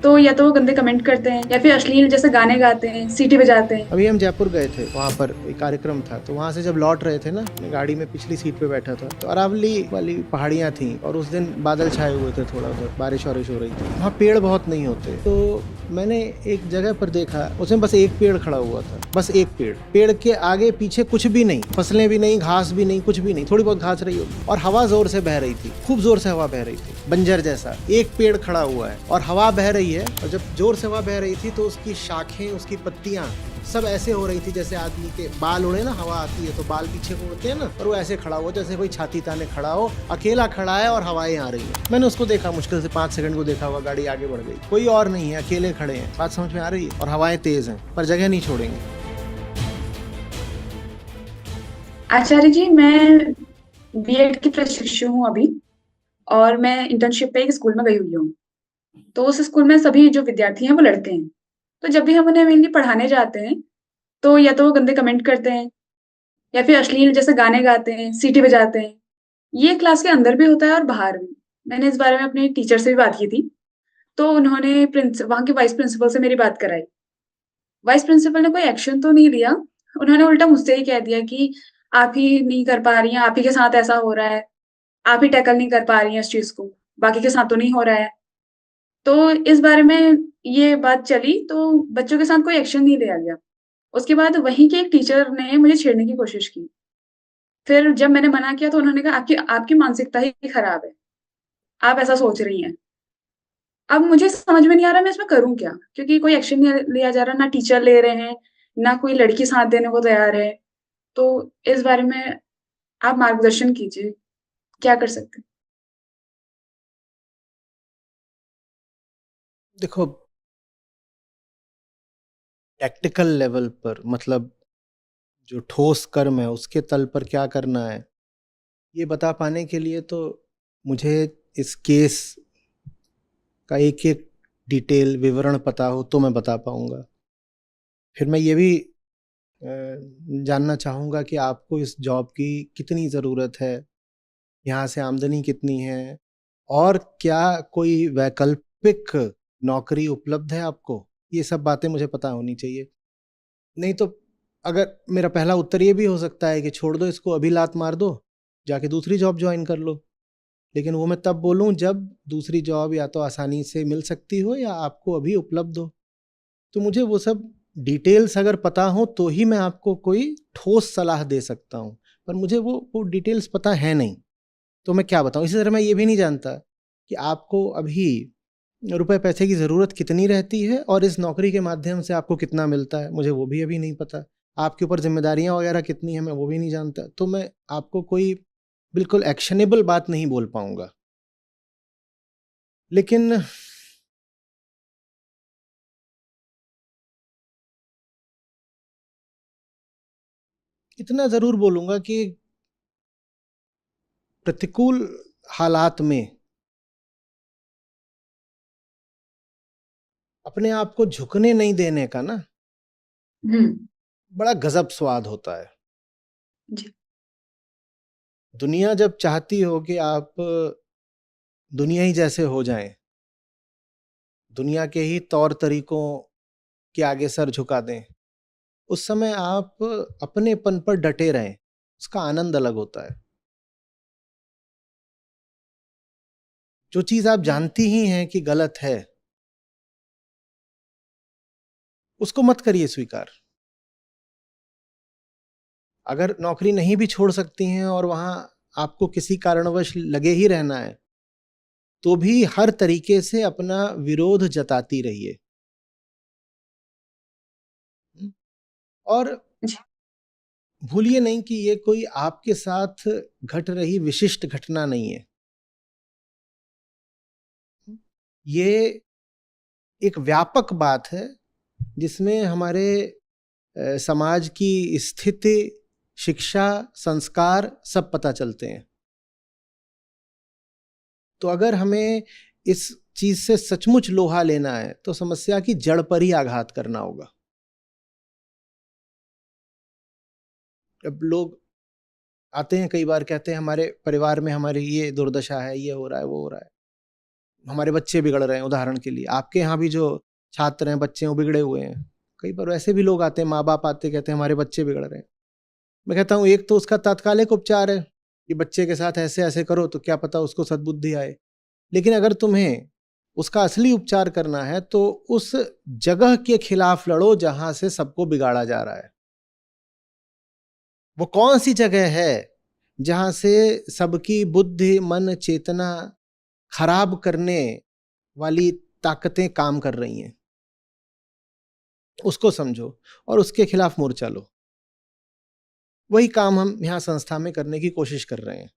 तो या तो वो गंदे कमेंट करते हैं या फिर अश्लील जैसे गाने गाते हैं, सीटी बजाते हैं। अभी हम जयपुर गए थे, वहाँ पर एक कार्यक्रम था, तो वहाँ से जब लौट रहे थे ना, मैं गाड़ी में पिछली सीट पे बैठा था, तो अरावली वाली पहाड़ियाँ थी और उस दिन बादल छाए हुए थे, थोड़ा उधर बारिश वारिश हो रही थी, वहाँ पेड़ बहुत नहीं होते। तो मैंने एक जगह पर देखा, उसमें बस एक पेड़ खड़ा हुआ था, बस एक पेड़। पेड़ के आगे पीछे कुछ भी नहीं, फसलें भी नहीं, घास भी नहीं, कुछ भी नहीं, थोड़ी बहुत घास रही होगी, और हवा जोर से बह रही थी, खूब जोर से हवा बह रही थी, बंजर जैसा एक पेड़ खड़ा हुआ है और हवा बह रही है। और जब जोर से हवा बह रही थी तो उसकी शाखें, उसकी पत्तियां सब ऐसे हो रही थी जैसे आदमी के बाल उड़े ना, हवा आती है तो बाल पीछे को उड़ते हैं ना, और वो ऐसे खड़ा हुआ जैसे कोई छाती ताने खड़ा हो, अकेला खड़ा है और हवाएं आ रही है। मैंने उसको देखा, मुश्किल से 5 सेकंड को देखा हुआ, गाड़ी आगे बढ़ गई, कोई और नहीं है, अकेले खड़े हैं। बात समझ में आ रही है? और हवाएं तेज हैं पर जगह नहीं छोड़ेंगे। आचार्य जी, मैं बीएड की प्रशिक्षु हूँ अभी, और मैं इंटर्नशिप पे एक स्कूल में गई हुई हूँ। तो उस स्कूल में सभी जो विद्यार्थी हैं वो लड़के हैं। तो जब भी हम उन्हें मेनली पढ़ाने जाते हैं, तो या तो वो गंदे कमेंट करते हैं या फिर अश्लील जैसे गाने गाते हैं, सीटी बजाते हैं। ये क्लास के अंदर भी होता है और बाहर भी। मैंने इस बारे में अपने टीचर से भी बात की थी, तो उन्होंने वहाँ के वाइस प्रिंसिपल से मेरी बात कराई। वाइस प्रिंसिपल ने कोई एक्शन तो नहीं लिया, उन्होंने उल्टा मुझसे ही कह दिया कि आप ही नहीं कर पा रही हैं, आप ही के साथ ऐसा हो रहा है, आप ही टैकल नहीं कर पा रही हैं इस चीज़ को, बाकी के साथ तो नहीं हो रहा है। तो इस बारे में ये बात चली, तो बच्चों के साथ कोई एक्शन नहीं लिया गया। उसके बाद वहीं के एक टीचर ने मुझे छेड़ने की कोशिश की। फिर जब मैंने मना किया तो उन्होंने कहा, आपकी आपकी मानसिकता ही खराब है, आप ऐसा सोच रही हैं। अब मुझे समझ में नहीं आ रहा मैं इसमें करूँ क्या? क्योंकि कोई एक्शन नहीं लिया जा रहा, ना टीचर ले रहे हैं, ना कोई लड़की साथ देने को तैयार है। तो इस बारे में आप मार्गदर्शन कीजिए, क्या कर सकते हैं? देखो, टैक्टिकल लेवल पर, मतलब जो ठोस कर्म है उसके तल पर क्या करना है, ये बता पाने के लिए तो मुझे इस केस का एक एक डिटेल विवरण पता हो तो मैं बता पाऊंगा। फिर मैं ये भी जानना चाहूँगा कि आपको इस जॉब की कितनी ज़रूरत है, यहाँ से आमदनी कितनी है, और क्या कोई वैकल्पिक नौकरी उपलब्ध है आपको। ये सब बातें मुझे पता होनी चाहिए। नहीं तो अगर मेरा पहला उत्तर ये भी हो सकता है कि छोड़ दो इसको, अभी लात मार दो, जाके दूसरी जॉब ज्वाइन कर लो। लेकिन वो मैं तब बोलूँ जब दूसरी जॉब या तो आसानी से मिल सकती हो या आपको अभी उपलब्ध हो। तो मुझे वो सब डिटेल्स अगर पता हो तो ही मैं आपको कोई ठोस सलाह दे सकता हूँ, पर मुझे वो डिटेल्स पता है नहीं, तो मैं क्या बताऊँ। इसी तरह मैं ये भी नहीं जानता कि आपको अभी रुपए पैसे की ज़रूरत कितनी रहती है और इस नौकरी के माध्यम से आपको कितना मिलता है, मुझे वो भी अभी नहीं पता। आपके ऊपर जिम्मेदारियां वगैरह कितनी हैं, मैं वो भी नहीं जानता। तो मैं आपको कोई बिल्कुल एक्शनेबल बात नहीं बोल पाऊंगा। लेकिन इतना ज़रूर बोलूंगा कि प्रतिकूल हालात में अपने आप को झुकने नहीं देने का ना हुँ, बड़ा गजब स्वाद होता है। जी। दुनिया जब चाहती हो कि आप दुनिया ही जैसे हो जाएं, दुनिया के ही तौर तरीकों के आगे सर झुका दें, उस समय आप अपनेपन पर डटे रहें, उसका आनंद अलग होता है। जो चीज आप जानती ही हैं कि गलत है, उसको मत करिए स्वीकार। अगर नौकरी नहीं भी छोड़ सकती हैं और वहां आपको किसी कारणवश लगे ही रहना है, तो भी हर तरीके से अपना विरोध जताती रहिए। और जी, भूलिए नहीं कि ये कोई आपके साथ घट रही विशिष्ट घटना नहीं है। ये एक व्यापक बात है जिसमें हमारे समाज की स्थिति, शिक्षा, संस्कार सब पता चलते हैं। तो अगर हमें इस चीज से सचमुच लोहा लेना है तो समस्या की जड़ पर ही आघात करना होगा। अब लोग आते हैं, कई बार कहते हैं हमारे परिवार में हमारी ये दुर्दशा है, ये हो रहा है, वो हो रहा है। हमारे बच्चे बिगड़ रहे हैं, उदाहरण के लिए आपके यहाँ भी जो छात्र हैं, बच्चे हैं, वो बिगड़े हुए हैं। कई बार ऐसे भी लोग आते हैं, माँ बाप आते कहते हैं हमारे बच्चे बिगड़ रहे हैं। मैं कहता हूँ एक तो उसका तात्कालिक उपचार है कि बच्चे के साथ ऐसे ऐसे करो तो क्या पता उसको सद्बुद्धि आए, लेकिन अगर तुम्हें उसका असली उपचार करना है तो उस जगह के खिलाफ लड़ो जहां से सबको बिगाड़ा जा रहा है। वो कौन सी जगह है जहां से सबकी बुद्धि, मन, चेतना खराब करने वाली ताकतें काम कर रही हैं, उसको समझो और उसके खिलाफ मोर्चा लो। वही काम हम यहाँ संस्था में करने की कोशिश कर रहे हैं,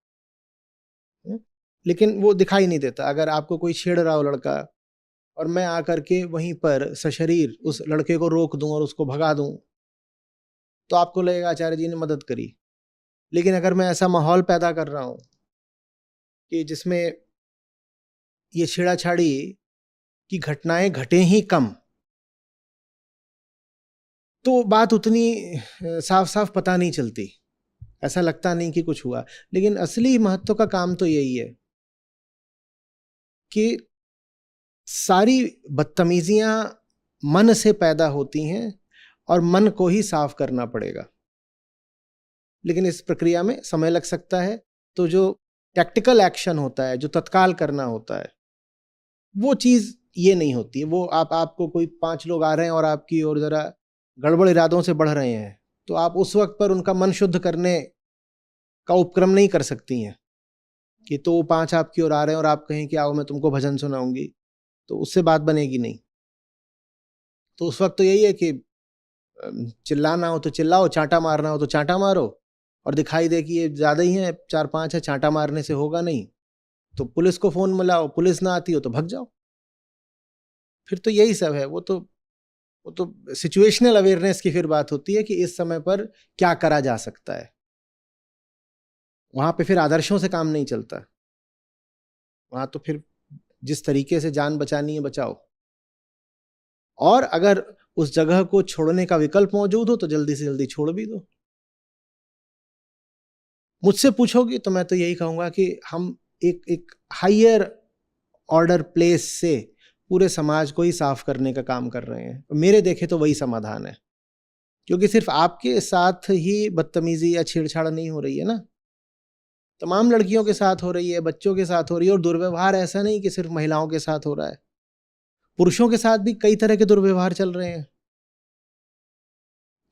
लेकिन वो दिखाई नहीं देता। अगर आपको कोई छेड़ रहा हो लड़का और मैं आकर के वहीं पर सशरीर उस लड़के को रोक दूं और उसको भगा दूं, तो आपको लगेगा आचार्य जी ने मदद करी। लेकिन अगर मैं ऐसा माहौल पैदा कर रहा हूं कि जिसमें ये छेड़ाछाड़ी की घटनाएं घटे ही कम, तो बात उतनी साफ साफ पता नहीं चलती, ऐसा लगता नहीं कि कुछ हुआ। लेकिन असली महत्व का काम तो यही है कि सारी बदतमीजियां मन से पैदा होती हैं और मन को ही साफ करना पड़ेगा। लेकिन इस प्रक्रिया में समय लग सकता है, तो जो टैक्टिकल एक्शन होता है, जो तत्काल करना होता है, वो चीज ये नहीं होती। वो आपको कोई 5 लोग आ रहे हैं और आपकी ओर जरा गड़बड़ इरादों से बढ़ रहे हैं, तो आप उस वक्त पर उनका मन शुद्ध करने का उपक्रम नहीं कर सकती हैं कि तो 5 आपकी ओर आ रहे हैं और आप कहें कि आओ मैं तुमको भजन सुनाऊंगी, तो उससे बात बनेगी नहीं। तो उस वक्त तो यही है कि चिल्लाना हो तो चिल्लाओ, चांटा मारना हो तो चांटा मारो, और दिखाई दे कि ये ज्यादा ही है, 4-5 है, चांटा मारने से होगा नहीं, तो पुलिस को फोन मिलाओ, पुलिस ना आती हो तो भग जाओ। फिर तो यही सब है। वो तो सिचुएशनल अवेयरनेस की फिर बात होती है कि इस समय पर क्या करा जा सकता है। वहां पे फिर आदर्शों से काम नहीं चलता, वहां तो फिर जिस तरीके से जान बचानी है बचाओ, और अगर उस जगह को छोड़ने का विकल्प मौजूद हो तो जल्दी से जल्दी छोड़ भी दो। मुझसे पूछोगे तो मैं तो यही कहूंगा कि हम एक हायर ऑर्डर प्लेस से पूरे समाज को ही साफ करने का काम कर रहे हैं। मेरे देखे तो वही समाधान है, क्योंकि सिर्फ आपके साथ ही बदतमीजी या छेड़छाड़ नहीं हो रही है ना, तमाम लड़कियों के साथ हो रही है, बच्चों के साथ हो रही है। और दुर्व्यवहार ऐसा नहीं कि सिर्फ महिलाओं के साथ हो रहा है, पुरुषों के साथ भी कई तरह के दुर्व्यवहार चल रहे हैं।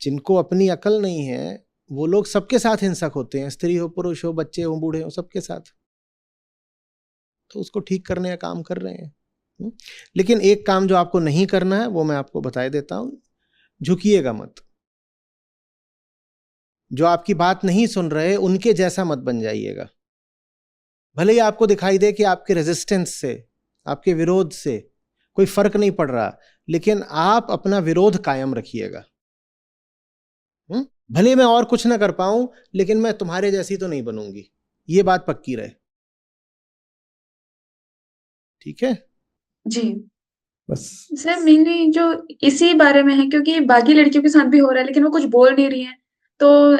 जिनको अपनी अकल नहीं है वो लोग सबके साथ हिंसक होते हैं, स्त्री हो, पुरुष हो, बच्चे हो, बूढ़े हो, सबके साथ। तो उसको ठीक करने का काम कर रहे हैं। लेकिन एक काम जो आपको नहीं करना है वो मैं आपको बता देता हूं, झुकिएगा मत। जो आपकी बात नहीं सुन रहे उनके जैसा मत बन जाइएगा। भले ही आपको दिखाई दे कि आपके रेजिस्टेंस से, आपके विरोध से कोई फर्क नहीं पड़ रहा, लेकिन आप अपना विरोध कायम रखिएगा। भले मैं और कुछ ना कर पाऊं, लेकिन मैं तुम्हारे जैसी तो नहीं बनूंगी, ये बात पक्की रहे। ठीक है जी बस। सर, मेनली जो इसी बारे में है, क्योंकि बाकी लड़कियों के साथ भी हो रहा है लेकिन वो कुछ बोल नहीं रही हैं, तो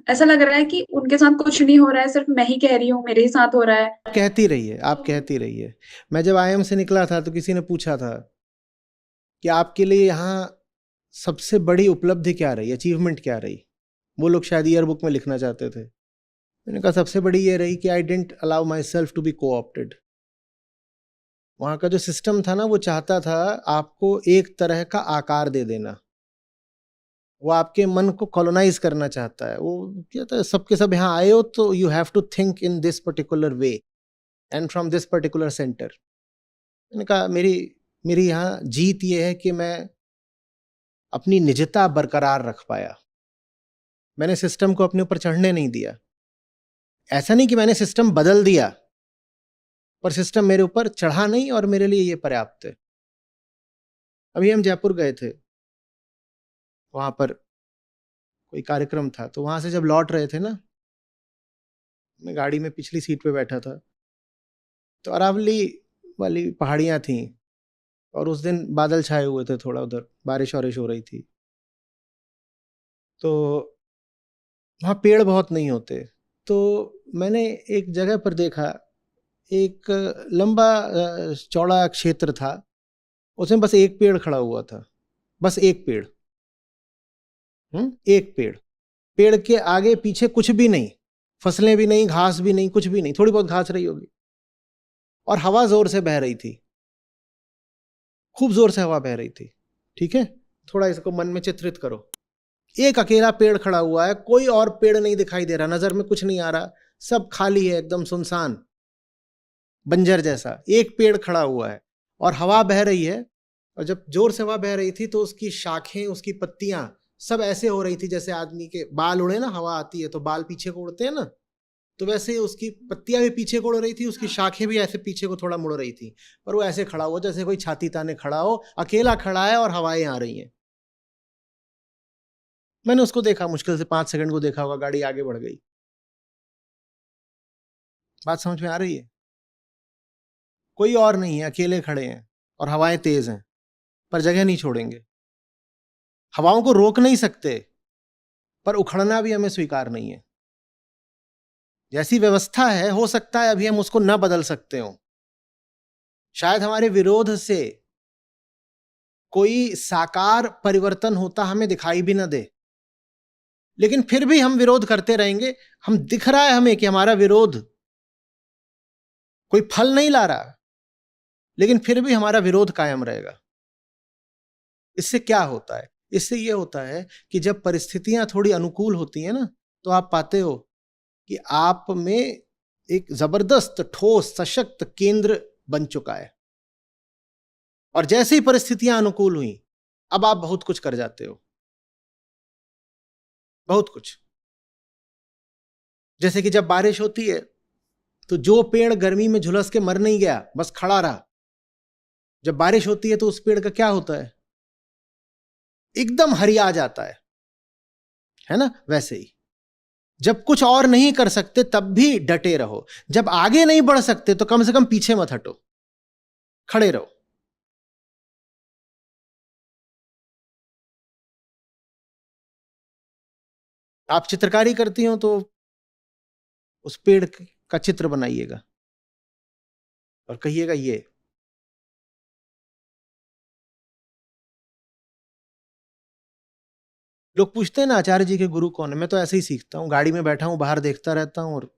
ऐसा लग रहा है कि उनके साथ कुछ नहीं हो रहा है, सिर्फ मैं ही कह रही हूँ, मेरे ही साथ हो रहा है। कहती रहिए, आप कहती रहिए। मैं जब आईएम से निकला था तो किसी ने पूछा था कि आपके लिए यहाँ सबसे बड़ी उपलब्धि क्या रही, अचीवमेंट क्या रही। वो लोग शायद ईयर बुक में लिखना चाहते थे। मैंने कहा सबसे बड़ी ये रही कि I didn't allow myself to be coopted. वहां का जो सिस्टम था ना, वो चाहता था आपको एक तरह का आकार दे देना, वो आपके मन को कॉलोनाइज करना चाहता है। वो कहता है सबके सब यहाँ आए हो तो you have to think in this particular way and from this particular centre. मैंने कहा मेरी मेरी यहाँ जीत ये है कि मैं अपनी निजता बरकरार रख पाया। मैंने सिस्टम को अपने ऊपर चढ़ने नहीं दिया। ऐसा नहीं कि मैंने सिस्टम बदल दिया, पर सिस्टम मेरे ऊपर चढ़ा नहीं, और मेरे लिए ये पर्याप्त है। अभी हम जयपुर गए थे, वहां पर कोई कार्यक्रम था, तो वहां से जब लौट रहे थे ना, मैं गाड़ी में पिछली सीट पे बैठा था, तो अरावली वाली पहाड़ियां थी, और उस दिन बादल छाए हुए थे, थोड़ा उधर बारिश वारिश हो रही थी, तो वहाँ पेड़ बहुत नहीं होते। तो मैंने एक जगह पर देखा एक लंबा चौड़ा क्षेत्र था, उसमें बस एक पेड़ खड़ा हुआ था, बस एक पेड़। एक पेड़, पेड़ के आगे पीछे कुछ भी नहीं, फसलें भी नहीं, घास भी नहीं, कुछ भी नहीं, थोड़ी बहुत घास रही होगी, और हवा जोर से बह रही थी, खूब जोर से हवा बह रही थी। ठीक है, थोड़ा इसको मन में चित्रित करो। एक अकेला पेड़ खड़ा हुआ है, कोई और पेड़ नहीं दिखाई दे रहा, नजर में कुछ नहीं आ रहा, सब खाली है, एकदम सुनसान, बंजर जैसा। एक पेड़ खड़ा हुआ है और हवा बह रही है, और जब जोर से हवा बह रही थी तो उसकी शाखें, उसकी पत्तियां सब ऐसे हो रही थी जैसे आदमी के बाल उड़े ना, हवा आती है तो बाल पीछे को उड़ते हैं ना, तो वैसे ही उसकी पत्तियां भी पीछे को उड़ रही थी, उसकी शाखें भी ऐसे पीछे को थोड़ा मुड़ रही थी, पर वो ऐसे खड़ा हुआ जैसे कोई छाती ताने खड़ा हो, अकेला खड़ा है और हवाएं आ रही हैं। मैंने उसको देखा, मुश्किल से 5 सेकंड को देखा होगा, गाड़ी आगे बढ़ गई। बात समझ में आ रही है? कोई और नहीं है, अकेले खड़े हैं और हवाएं तेज हैं, पर जगह नहीं छोड़ेंगे। हवाओं को रोक नहीं सकते, पर उखड़ना भी हमें स्वीकार नहीं है। जैसी व्यवस्था है, हो सकता है अभी हम उसको न बदल सकते हो, शायद हमारे विरोध से कोई साकार परिवर्तन होता हमें दिखाई भी न दे, लेकिन फिर भी हम विरोध करते रहेंगे। हम दिख रहा है हमें कि हमारा विरोध कोई फल नहीं ला रहा, लेकिन फिर भी हमारा विरोध कायम रहेगा। इससे क्या होता है? इससे यह होता है कि जब परिस्थितियां थोड़ी अनुकूल होती हैं ना, तो आप पाते हो कि आप में एक जबरदस्त ठोस सशक्त केंद्र बन चुका है, और जैसे ही परिस्थितियां अनुकूल हुई, अब आप बहुत कुछ कर जाते हो, बहुत कुछ। जैसे कि जब बारिश होती है तो जो पेड़ गर्मी में झुलस के मर नहीं गया, बस खड़ा रहा, जब बारिश होती है तो उस पेड़ का क्या होता है? एकदम हरिया जाता है ना? वैसे ही जब कुछ और नहीं कर सकते तब भी डटे रहो, जब आगे नहीं बढ़ सकते तो कम से कम पीछे मत हटो, खड़े रहो। आप चित्रकारी करती हो तो उस पेड़ का चित्र बनाइएगा और कहिएगा ये। लोग पूछते हैं ना आचार्य जी के गुरु कौन है, मैं तो ऐसे ही सीखता हूँ, गाड़ी में बैठा हूं, बाहर देखता रहता हूं और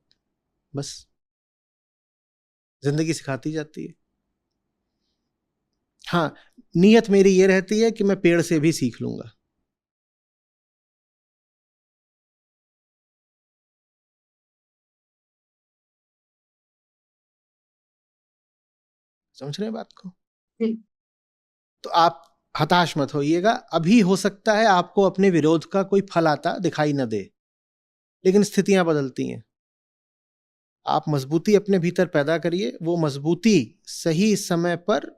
बस जिंदगी सिखाती जाती है। हाँ, नीयत मेरी ये रहती है कि मैं पेड़ से भी सीख लूंगा। समझ रहे हैं बात को? जी। तो आप हताश मत होइएगा, अभी हो सकता है आपको अपने विरोध का कोई फल आता दिखाई न दे, लेकिन स्थितियां बदलती हैं। आप मजबूती अपने भीतर पैदा करिए, वो मजबूती सही समय पर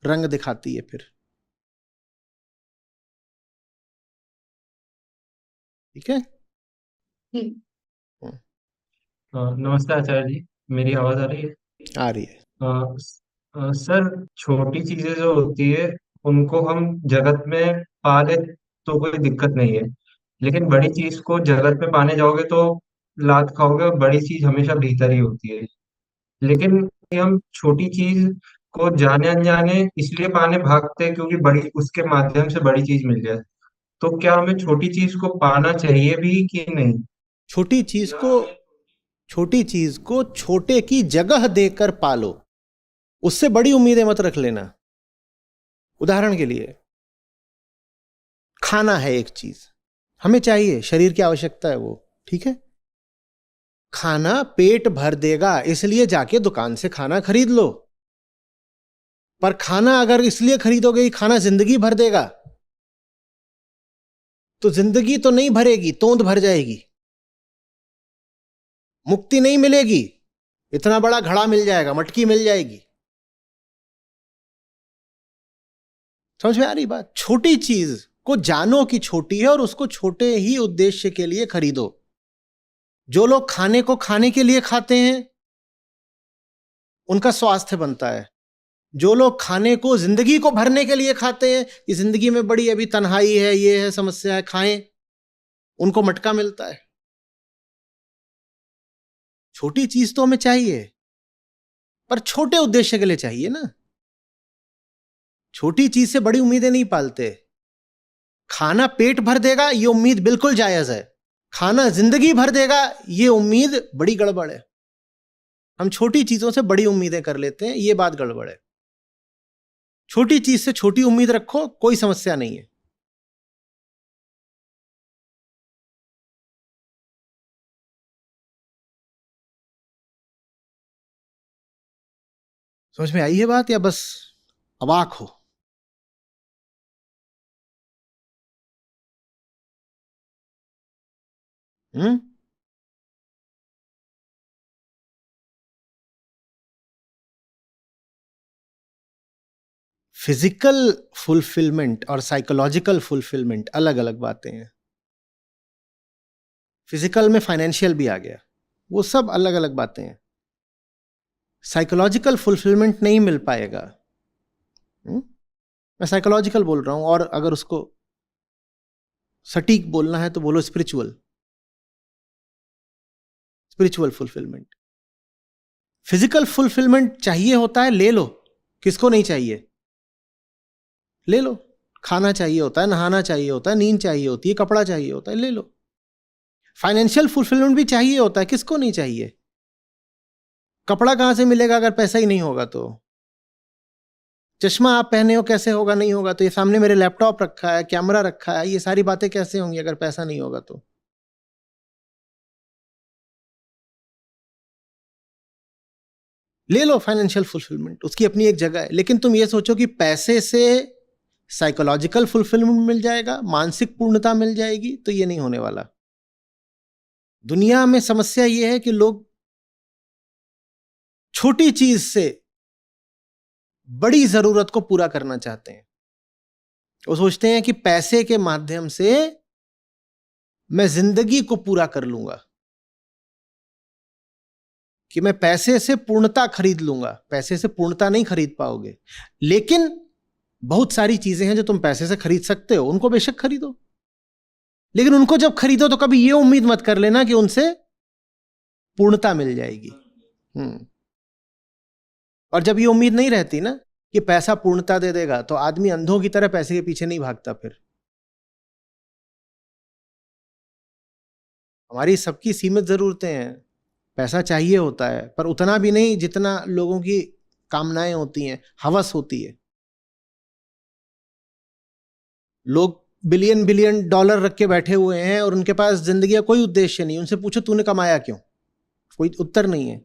रंग दिखाती है फिर। ठीक है? जी। हम्म, नमस्ते आचार्य जी, मेरी आवाज आ रही है? आ रही है। सर, छोटी चीजें जो होती है उनको हम जगत में पा ले तो कोई दिक्कत नहीं है, लेकिन बड़ी चीज को जगत में पाने जाओगे तो लात खाओगे, और बड़ी चीज हमेशा भीतर ही होती है। लेकिन ये हम छोटी चीज को जाने अनजाने इसलिए पाने भागते हैं क्योंकि बड़ी उसके माध्यम से बड़ी चीज मिल जाए। तो क्या हमें छोटी चीज को पाना चाहिए भी कि नहीं? छोटी चीज को छोटी चीज को छोटे की जगह देकर पालो, उससे बड़ी उम्मीदें मत रख लेना। उदाहरण के लिए, खाना है एक चीज, हमें चाहिए, शरीर की आवश्यकता है वो, ठीक है? खाना पेट भर देगा इसलिए जाके दुकान से खाना खरीद लो, पर खाना अगर इसलिए खरीदोगे कि खाना जिंदगी भर देगा, तो जिंदगी तो नहीं भरेगी, तोंद भर जाएगी, मुक्ति नहीं मिलेगी। इतना बड़ा घड़ा मिल जाएगा, मटकी मिल जाएगी। समझ में आ रही बात? छोटी चीज को जानो कि छोटी है और उसको छोटे ही उद्देश्य के लिए खरीदो। जो लोग खाने को खाने के लिए खाते हैं उनका स्वास्थ्य बनता है, जो लोग खाने को जिंदगी को भरने के लिए खाते हैं कि जिंदगी में बड़ी अभी तन्हाई है, ये है, समस्या है, खाएं, उनको मटका मिलता है। छोटी चीज तो हमें चाहिए, पर छोटे उद्देश्य के लिए चाहिए ना। छोटी चीज से बड़ी उम्मीदें नहीं पालते। खाना पेट भर देगा ये उम्मीद बिल्कुल जायज है, खाना जिंदगी भर देगा ये उम्मीद बड़ी गड़बड़ है। हम छोटी चीजों से बड़ी उम्मीदें कर लेते हैं, ये बात गड़बड़ है। छोटी चीज से छोटी उम्मीद रखो, कोई समस्या नहीं है। समझ में आई है बात या बस अवाक हो? हम्म। फिजिकल फुलफिलमेंट और साइकोलॉजिकल फुलफिलमेंट अलग अलग बातें हैं। फिजिकल में फाइनेंशियल भी आ गया, वो सब अलग अलग बातें हैं। साइकोलॉजिकल फुलफिलमेंट नहीं मिल पाएगा। मैं साइकोलॉजिकल बोल रहा हूं, और अगर उसको सटीक बोलना है तो बोलो स्पिरिचुअल फुलफिलमेंट। फिजिकल फुलफिलमेंट चाहिए होता है, ले लो, किसको नहीं चाहिए? ले लो। खाना चाहिए होता है, नहाना चाहिए होता है, नींद चाहिए होती है, कपड़ा चाहिए होता है, ले लो। फाइनेंशियल फुलफिलमेंट भी चाहिए होता है, किसको नहीं चाहिए? कपड़ा कहां से मिलेगा अगर पैसा ही नहीं होगा तो? चश्मा आप पहने हो कैसे होगा, नहीं होगा तो? ये सामने मेरे लैपटॉप रखा है, कैमरा रखा है, ये सारी बातें कैसे होंगी अगर पैसा नहीं होगा तो? ले लो फाइनेंशियल फुलफिलमेंट, उसकी अपनी एक जगह है। लेकिन तुम ये सोचो कि पैसे से साइकोलॉजिकल फुलफिलमेंट मिल जाएगा, मानसिक पूर्णता मिल जाएगी, तो ये नहीं होने वाला। दुनिया में समस्या ये है कि लोग छोटी चीज से बड़ी जरूरत को पूरा करना चाहते हैं। वो सोचते हैं कि पैसे के माध्यम से मैं जिंदगी को पूरा कर लूंगा, कि मैं पैसे से पूर्णता खरीद लूंगा। पैसे से पूर्णता नहीं खरीद पाओगे, लेकिन बहुत सारी चीजें हैं जो तुम पैसे से खरीद सकते हो, उनको बेशक खरीदो। लेकिन उनको जब खरीदो तो कभी ये उम्मीद मत कर लेना कि उनसे पूर्णता मिल जाएगी। और जब ये उम्मीद नहीं रहती ना कि पैसा पूर्णता दे देगा, तो आदमी अंधों की तरह पैसे के पीछे नहीं भागता। फिर हमारी सबकी सीमित जरूरतें हैं, पैसा चाहिए होता है, पर उतना भी नहीं जितना लोगों की कामनाएं होती हैं, हवस होती है। लोग बिलियन बिलियन डॉलर रख के बैठे हुए हैं और उनके पास जिंदगी का कोई उद्देश्य नहीं। उनसे पूछो तूने कमाया क्यों, कोई उत्तर नहीं है।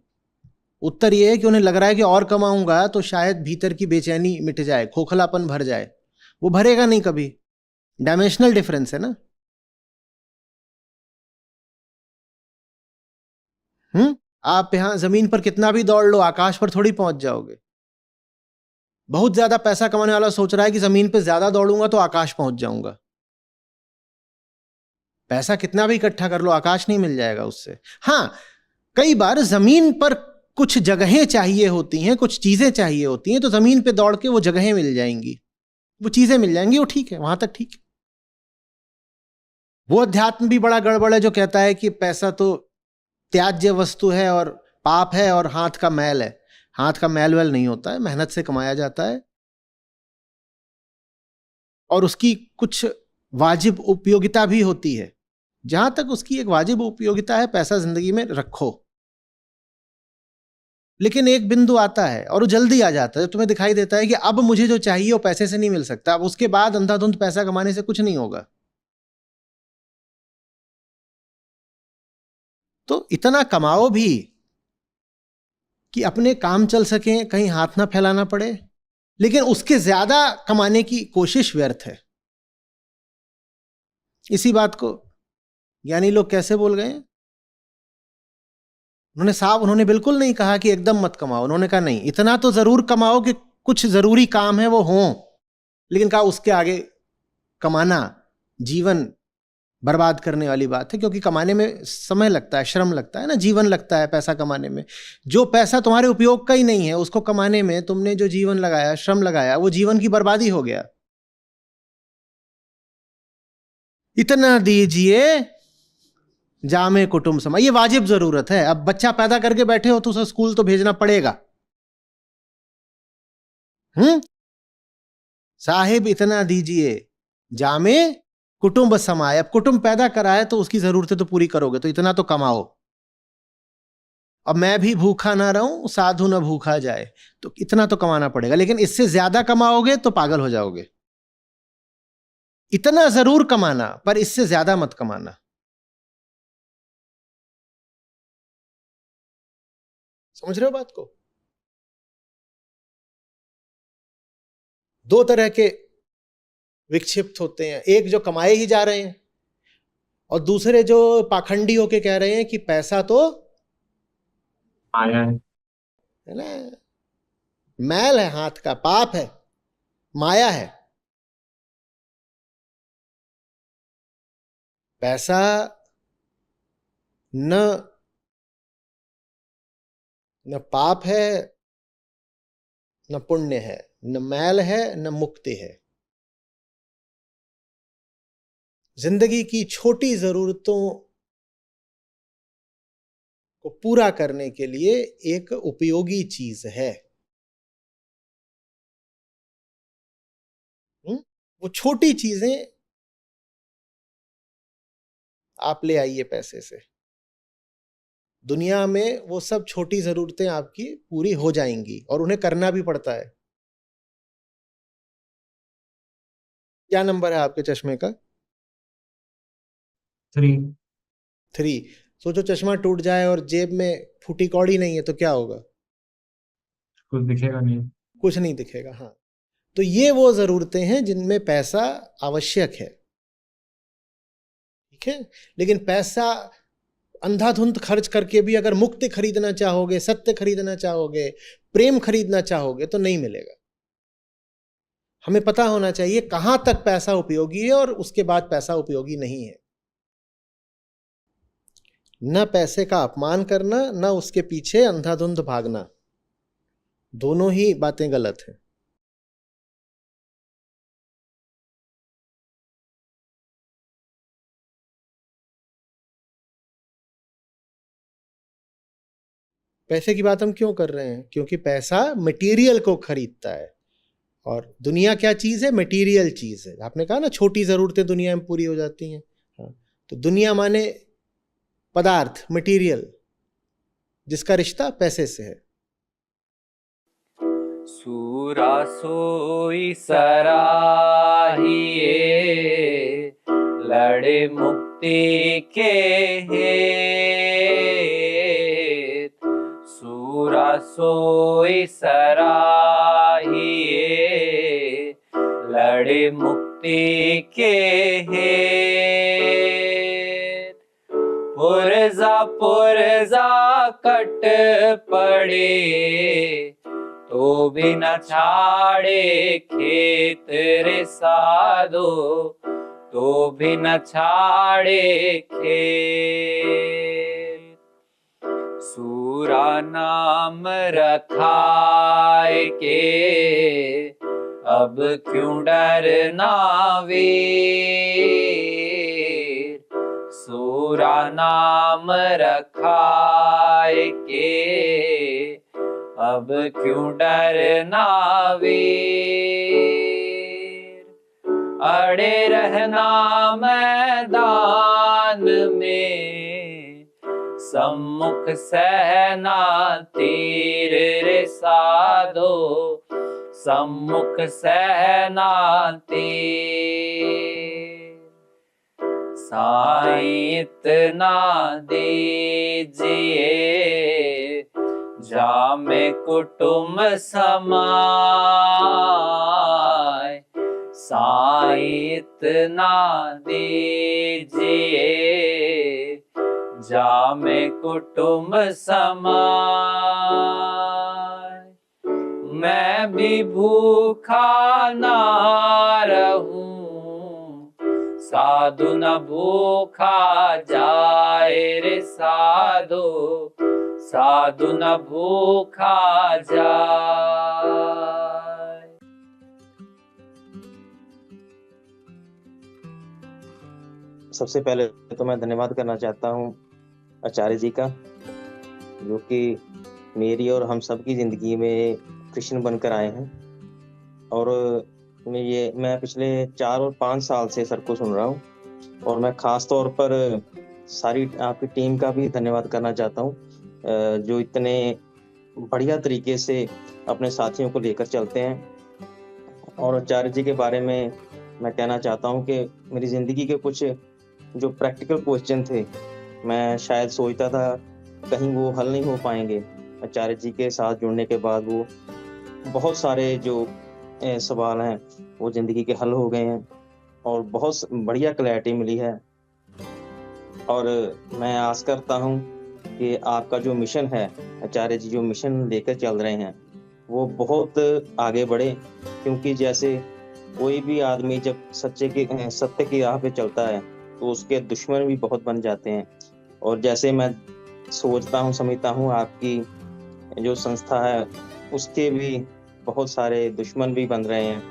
उत्तर यह है कि उन्हें लग रहा है कि और कमाऊंगा तो शायद भीतर की बेचैनी मिट जाए, खोखलापन भर जाए। वो भरेगा नहीं कभी। डायमेंशनल डिफरेंस है ना। आप यहां जमीन पर कितना भी दौड़ लो, आकाश पर थोड़ी पहुंच जाओगे। बहुत ज्यादा पैसा कमाने वाला सोच रहा है कि जमीन पर ज्यादा दौड़ूंगा तो आकाश पहुंच जाऊंगा। पैसा कितना भी इकट्ठा कर लो, आकाश नहीं मिल जाएगा उससे। हां, कई बार जमीन पर कुछ जगहें चाहिए होती हैं, कुछ चीजें चाहिए होती हैं, तो जमीन पे दौड़ के वो जगहें मिल जाएंगी, वो चीजें मिल जाएंगी, वो ठीक है, वहां तक ठीक है। वो अध्यात्म भी बड़ा गड़बड़ है जो कहता है कि पैसा तो त्याज्य वस्तु है और पाप है और हाथ का मैल है। हाथ का मैल वैल नहीं होता है, मेहनत से कमाया जाता है और उसकी कुछ वाजिब उपयोगिता भी होती है। जहां तक उसकी एक वाजिब उपयोगिता है, पैसा जिंदगी में रखो। लेकिन एक बिंदु आता है और वो जल्दी आ जाता है, तुम्हें दिखाई देता है कि अब मुझे जो चाहिए वो पैसे से नहीं मिल सकता। अब उसके बाद अंधाधुंध पैसा कमाने से कुछ नहीं होगा। तो इतना कमाओ भी कि अपने काम चल सके, कहीं हाथ ना फैलाना पड़े, लेकिन उसके ज्यादा कमाने की कोशिश व्यर्थ है। इसी बात को ज्ञानी लोग कैसे बोल गए? उन्होंने बिल्कुल नहीं कहा कि एकदम मत कमाओ। उन्होंने कहा नहीं, इतना तो जरूर कमाओ कि कुछ जरूरी काम है वो हों, लेकिन कहा उसके आगे कमाना जीवन बर्बाद करने वाली बात है। क्योंकि कमाने में समय लगता है, श्रम लगता है ना, जीवन लगता है पैसा कमाने में। जो पैसा तुम्हारे उपयोग का ही नहीं है, उसको कमाने में तुमने जो जीवन लगाया, श्रम लगाया, वो जीवन की बर्बादी हो गया। इतना दीजिए जामे कुटुंब समा, ये वाजिब जरूरत है। अब बच्चा पैदा करके बैठे हो तो उसे स्कूल तो भेजना पड़ेगा। साहिब इतना दीजिए जामे कुटुंब समाए। अब कुटुंब पैदा कराए तो उसकी जरूरतें तो पूरी करोगे, तो इतना तो कमाओ। अब मैं भी भूखा ना रहूं, साधु ना भूखा जाए, तो इतना तो कमाना पड़ेगा। लेकिन इससे ज्यादा कमाओगे तो पागल हो जाओगे। इतना जरूर कमाना, पर इससे ज्यादा मत कमाना। समझ रहे हो बात को? दो तरह के विक्षिप्त होते हैं, एक जो कमाए ही जा रहे हैं, और दूसरे जो पाखंडी होके कह रहे हैं कि पैसा तो आया है। है ना, मैल है हाथ का, पाप है, माया है। पैसा न न पाप है, न पुण्य है, न मैल है, न मुक्ति है। जिंदगी की छोटी जरूरतों को पूरा करने के लिए एक उपयोगी चीज है। वो छोटी चीजें आप ले आइए पैसे से, दुनिया में वो सब छोटी जरूरतें आपकी पूरी हो जाएंगी, और उन्हें करना भी पड़ता है। क्या नंबर है आपके चश्मे का? 3। 3। सोचो चश्मा टूट जाए और जेब में फूटी कौड़ी नहीं है तो क्या होगा? कुछ दिखेगा नहीं। कुछ नहीं दिखेगा। हाँ, तो ये वो जरूरतें हैं जिनमें पैसा आवश्यक है, ठीक है। लेकिन पैसा अंधाधुंध खर्च करके भी अगर मुक्ति खरीदना चाहोगे, सत्य खरीदना चाहोगे, प्रेम खरीदना चाहोगे, तो नहीं मिलेगा। हमें पता होना चाहिए कहां तक पैसा उपयोगी है और उसके बाद पैसा उपयोगी नहीं है। न पैसे का अपमान करना, न उसके पीछे अंधाधुंध भागना, दोनों ही बातें गलत हैं। पैसे की बात हम क्यों कर रहे हैं? क्योंकि पैसा मटेरियल को खरीदता है, और दुनिया क्या चीज है? मटेरियल चीज है। आपने कहा ना छोटी जरूरतें दुनिया में पूरी हो जाती हैं। हाँ, तो दुनिया माने पदार्थ, मटेरियल, जिसका रिश्ता पैसे से है। सूरा सोई सराहिए, लड़े मुक्ति के हेत। सूरा सोई सराहिए, लड़े मुक्ति के हेत। पुरजा कट पड़े, तो भी न छाड़े खेत रे साधो, तो भी न छाड़े खेत। सूरा नाम रखाए के, अब क्यों डरना वीर। सूरा नाम रखाए के, अब क्यों डरना वीर। अड़े रहना मैदान में, सम्मुख सहना तीर रे साधो, सम्मुख सहना तीर। साईं इतना दीजिए, जामे कुटुंब समाए। साईं इतना दीजिए, जामे कुटुंब समाए। मैं भी भूखा ना रहूं, साधु न भूखा जाए रे साधु, साधु न भूखा जाए। सबसे पहले तो मैं धन्यवाद करना चाहता हूँ आचार्य जी का, जो कि मेरी और हम सब की जिंदगी में कृष्ण बनकर आए हैं। और मैं पिछले 4 और 5 साल से सर को सुन रहा हूँ, और मैं खास तौर पर सारी आपकी टीम का भी धन्यवाद करना चाहता हूँ, जो इतने बढ़िया तरीके से अपने साथियों को लेकर चलते हैं। और आचार्य जी के बारे में मैं कहना चाहता हूँ कि मेरी ज़िंदगी के कुछ जो प्रैक्टिकल क्वेश्चन थे, मैं शायद सोचता था कहीं वो हल नहीं हो पाएँगे। आचार्य जी के साथ जुड़ने के बाद वो बहुत सारे जो सवाल हैं, वो ज़िंदगी के हल हो गए हैं, और बहुत बढ़िया क्लैरिटी मिली है। और मैं आस करता हूँ कि आपका जो मिशन है, आचार्य जी जो मिशन लेकर चल रहे हैं, वो बहुत आगे बढ़े, क्योंकि जैसे कोई भी आदमी जब सत्य की राह पे चलता है, तो उसके दुश्मन भी बहुत बन जाते हैं। और जैसे मैं सोचता हूँ, समझता हूँ, आपकी जो संस्था है, उसके भी बहुत सारे दुश्मन भी बन रहे हैं।